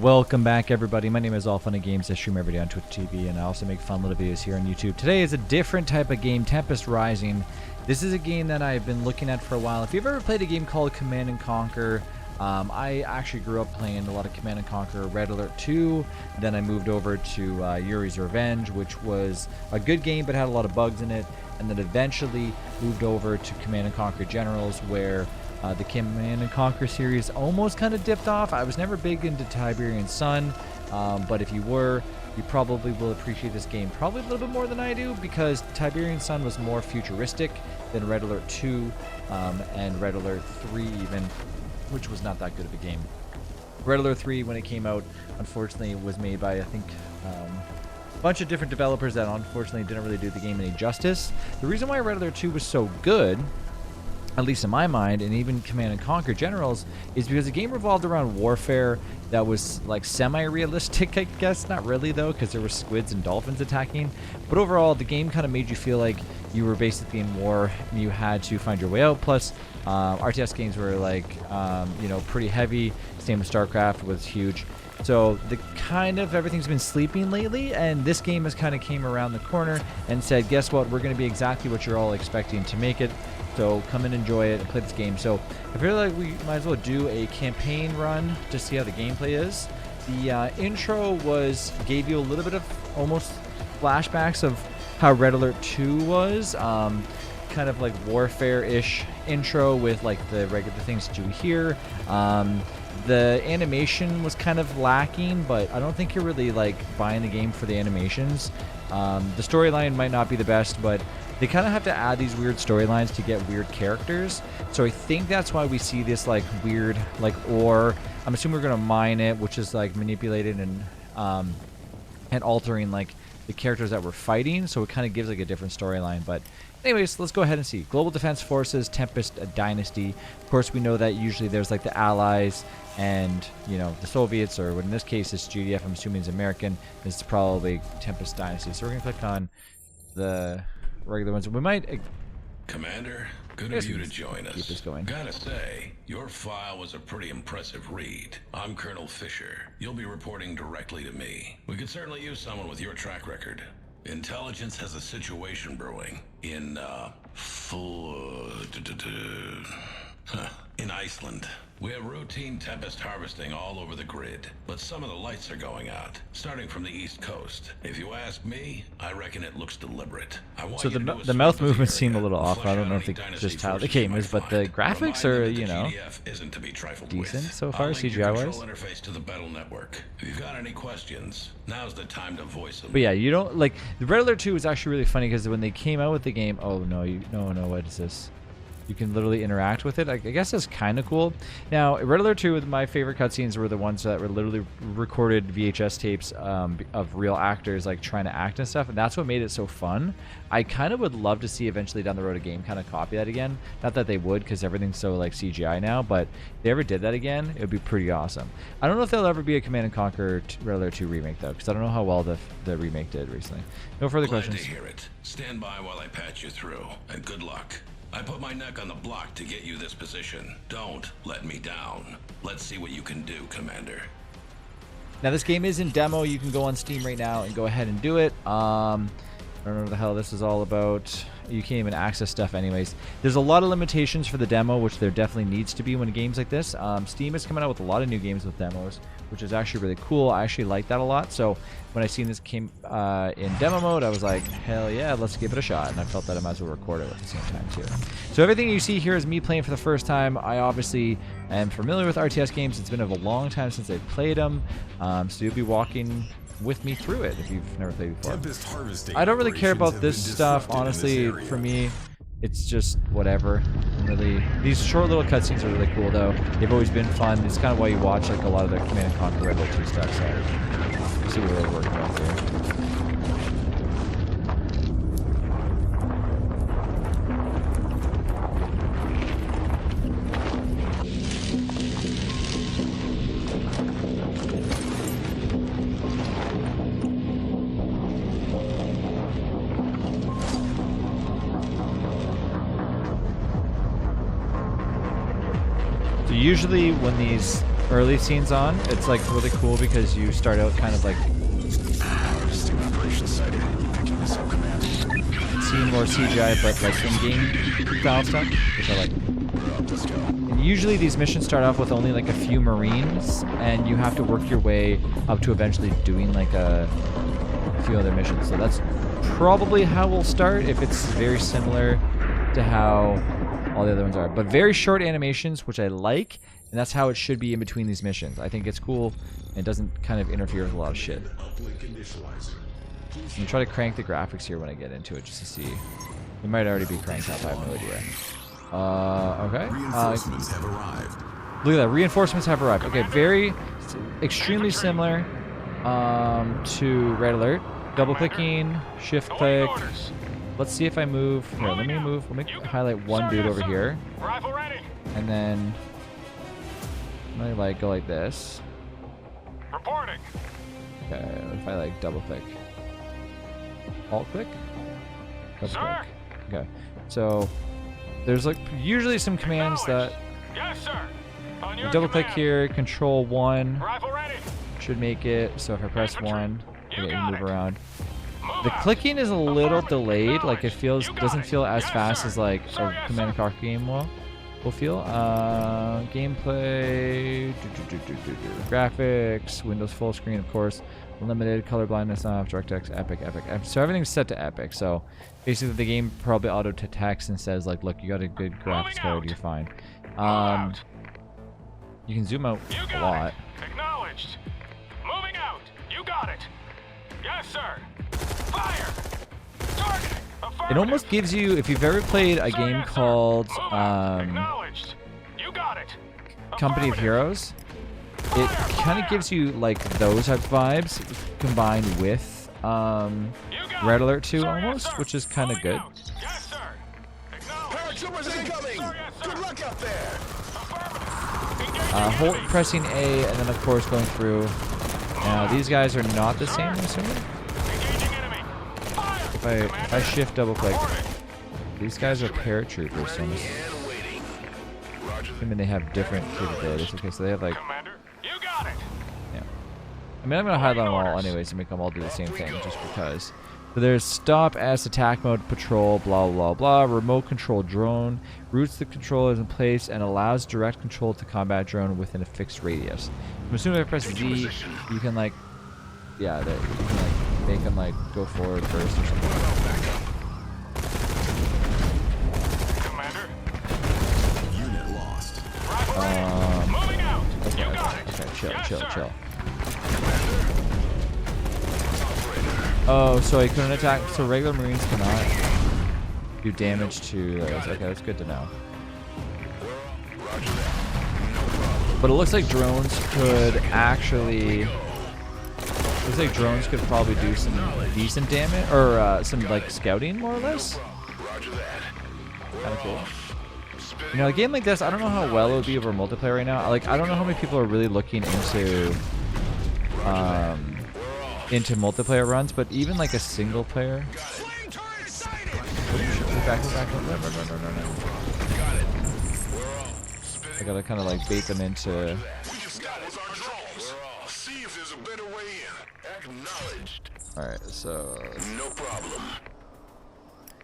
Welcome back, everybody. My name is All Fun and Games. I stream every day on Twitch TV, and I also make fun little videos here on YouTube. Today is a different type of game, Tempest Rising. This is a game that I've been looking at for a while. If you've ever played a game called Command and Conquer, I actually grew up playing a lot of Command and Conquer Red Alert 2. Then I moved over to Yuri's Revenge, which was a good game but had a lot of bugs in it. And then eventually moved over to Command and Conquer Generals, where the Command and Conquer series almost kind of dipped off. I was never big into Tiberian Sun, but if you were, you probably will appreciate this game probably a little bit more than I do, because Tiberian Sun was more futuristic than Red Alert 2 and Red Alert 3 even, which was not that good of a game. Red Alert 3, when it came out, unfortunately was made by, I think, a bunch of different developers that unfortunately didn't really do the game any justice. The reason why Red Alert 2 was so good, at least in my mind, and even Command and Conquer Generals, is because the game revolved around warfare that was like semi-realistic, I guess. Not really though, because there were squids and dolphins attacking. But overall, the game kind of made you feel like you were basically in war and you had to find your way out. Plus, RTS games were like, pretty heavy. Same with StarCraft was huge. So the kind of everything's been sleeping lately, and this game has kind of came around the corner and said, guess what? We're going to be exactly what you're all expecting to make it. So come and enjoy it and play this game. So I feel like we might as well do a campaign run to see how the gameplay is. The intro gave you a little bit of almost flashbacks of how Red Alert 2 was. Kind of like warfare-ish intro with like the regular things to do here. The animation was kind of lacking, but I don't think you're really like buying the game for the animations. The storyline might not be the best, but they kind of have to add these weird storylines to get weird characters. So I think that's why we see this like weird like ore. I'm assuming we're gonna mine it, which is like manipulated and altering like the characters that we're fighting. So it kind of gives like a different storyline. But anyways, let's go ahead and see. Global Defense Forces, Tempest, a dynasty. Of course, we know that usually there's like the Allies and, the Soviets, or in this case, it's GDF. I'm assuming it's American. It's probably Tempest Dynasty. So we're going to click on the regular ones. We might... Commander, good of you to join us. Keep this going. Gotta say, your file was a pretty impressive read. I'm Colonel Fisher. You'll be reporting directly to me. We could certainly use someone with your track record. Intelligence has a situation brewing in, in Iceland. We have routine Tempest harvesting all over the grid, but some of the lights are going out, starting from the east coast. If you ask me, I reckon it looks deliberate. So the mouth movements seem a little off. I don't know if it's just how the game is, but the graphics are, decent so far, CGI-wise. Interface to the battle network. If you've got any questions, now's the time to voice them. But yeah, you don't like the Red Alert 2 is actually really funny because when they came out with the game, no, what is this? You can literally interact with it. I guess that's kind of cool. Now, Red Alert 2, my favorite cutscenes were the ones that were literally recorded VHS tapes of real actors like trying to act and stuff, and that's what made it so fun. I kind of would love to see eventually down the road a game kind of copy that again. Not that they would, because everything's so like CGI now, but if they ever did that again, it would be pretty awesome. I don't know if there'll ever be a Command and Conquer Red Alert 2 remake though, because I don't know how well the remake did recently. No further questions. Glad to hear it. Stand by while I patch you through, and good luck. I put my neck on the block to get you this position. Don't let me down. Let's see what you can do, Commander. Now, this game is in demo. You can go on Steam right now and go ahead and do it. I don't know what the hell this is all about. You can't even access stuff anyways. There's a lot of limitations for the demo, which there definitely needs to be when games like this. Steam is coming out with a lot of new games with demos, which is actually really cool. I actually like that a lot. So when I seen this came in demo mode, I was like, hell yeah, let's give it a shot. And I felt that I might as well record it at the same time too. So everything you see here is me playing for the first time. I obviously am familiar with RTS games. It's been a long time since I've played them. So you'll be walking with me through it if you've never played before. I don't really care about this stuff, honestly. For me, it's just whatever. Really, these short little cutscenes are really cool though. They've always been fun. It's kind of why you watch like a lot of the Command and Conquer Red Alert 2 stuff. So we'll see what we're working on here. Usually when these early scenes on, it's like really cool because you start out kind of like seeing more CGI, but like in-game style stuff, which I like. And usually these missions start off with only like a few Marines, and you have to work your way up to eventually doing like a few other missions. So that's probably how we'll start, if it's very similar to how all the other ones are. But very short animations, which I like, and that's how it should be in between these missions. I think it's cool and it doesn't kind of interfere with a lot of shit. I'm gonna try to crank the graphics here when I get into it just to see. It might already be cranked up, I have no idea. Okay. Reinforcements have arrived. Look at that, reinforcements have arrived. Okay, very, extremely similar to Red Alert. Double clicking, shift click. Let's see if I move. Here, let me move. Let me highlight one dude over here. And then let me like go like this. Reporting. Okay, if I like double click. Alt click? Double click. Okay. So there's like usually some commands that Yes, sir. On your double click command. here, control 1 Rifle ready. should make it. So if I press 1, You okay, got move it. around. Move The out. clicking is a little Affirmative. delayed, like it feels You got doesn't it. feel as Yes, fast sir. as like Sir, a yes, Command and sir. Conquer game will feel. Gameplay, graphics, Windows full screen, of course, limited, color blindness off, DirectX, epic. So everything's set to epic. So basically, the game probably auto detects and says like, look, you got a good graphics card, you're fine. out. You can zoom out You a got lot. it. Acknowledged. Moving out. You got it. Yes, sir. Fire. Target. It almost gives you, if you've ever played a Sir, game yes, sir. called Move out. Acknowledged. You got it. Company of Affirmative. Heroes, it kind of gives you like those type of vibes combined with You got Red it. Alert 2 Sir, yes, almost, sir. which is kind of Moving good. out. Yes, sir. Acknowledged. Paratroopers incoming! Sir, yes, sir. Good luck out there! Affirmative. Engaging Hold, enemy. pressing A, and then of course going through. Now these guys are not the same, I'm assuming. Engaging enemy. Fire. If I shift double click, Reporting. these guys are paratroopers, so I'm And waiting. Roger that. assuming they have different capabilities. Okay, so they have like, Commander, you got it. yeah. I mean, I'm gonna highlight them all anyways to make them all do the same thing, just because. So there's stop S, attack mode, patrol, blah blah blah. Remote control drone routes the controllers in place and allows direct control to combat drone within a fixed radius. I'm assuming if I press Z, you can like, yeah, you can like make them like go forward first or something. Commander, Unit lost. rifle ready. Moving out. Okay, You got it. okay, chill, Yes, chill, sir. chill. Oh, so I couldn't attack. So regular Marines cannot do damage to those. Okay, that's good to know. Roger that. But it looks like drones could actually. Looks like drones could probably do some decent damage, or some like scouting, more or less. Roger that. Kind of cool. You know, a game like this, I don't know how well it would be over multiplayer right now. Like, I don't know how many people are really looking into multiplayer runs, but even like a single player. Back. I gotta kind of like bait them into. We just got with our drones. See if there's a better way in. Acknowledged. All right, so No problem.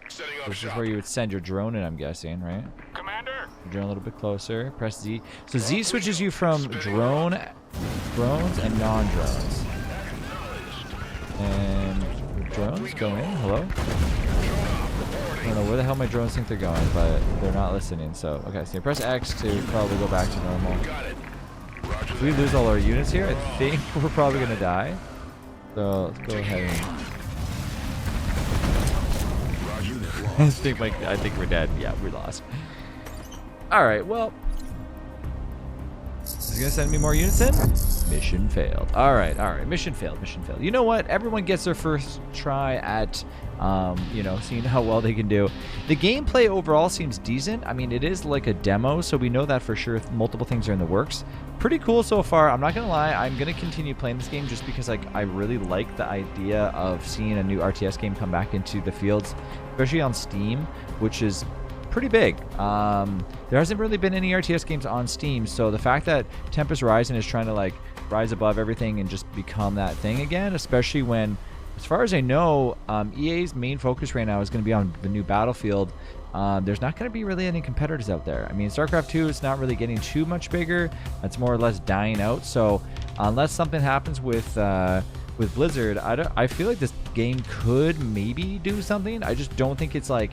Setting up this is shop. where you would send your drone in, I'm guessing, right? Commander, Drone a little bit closer. Press Z. So Z switches you from drones and non-drones. And drones go in. Hello. I don't know where the hell my drones think they're going, but they're not listening. So okay, so you press X to probably go back to normal. Got it. Roger If we lose all our units here, I think we're probably gonna die. So let's go ahead and Unit I think we're dead. Yeah, we lost. All right, well, is he gonna send me more units in? Mission failed. All right, mission failed. You know what? Everyone gets their first try at, seeing how well they can do. The gameplay overall seems decent. I mean, it is like a demo, so we know that for sure. Multiple things are in the works. Pretty cool so far. I'm not gonna lie. I'm gonna continue playing this game just because I really like the idea of seeing a new RTS game come back into the fields, especially on Steam, which is pretty big. There hasn't really been any RTS games on Steam, so the fact that Tempest Rising is trying to like rise above everything and just become that thing again, especially when, as far as I know, EA's main focus right now is going to be on the new Battlefield. There's not going to be really any competitors out there. I mean, StarCraft 2 is not really getting too much bigger. It's more or less dying out. So unless something happens with Blizzard, I feel like this game could maybe do something. I just don't think it's like,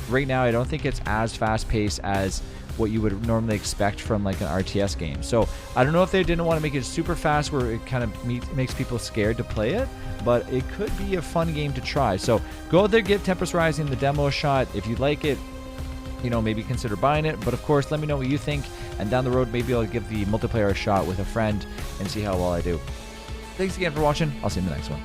right now, I don't think it's as fast-paced as what you would normally expect from like an RTS game. So I don't know if they didn't want to make it super fast where it kind of makes people scared to play it, but it could be a fun game to try. So go out there, give Tempest Rising the demo a shot. If you like it, you know, maybe consider buying it. But of course, let me know what you think, and down the road, maybe I'll give the multiplayer a shot with a friend and see how well I do. Thanks again for watching. I'll see you in the next one.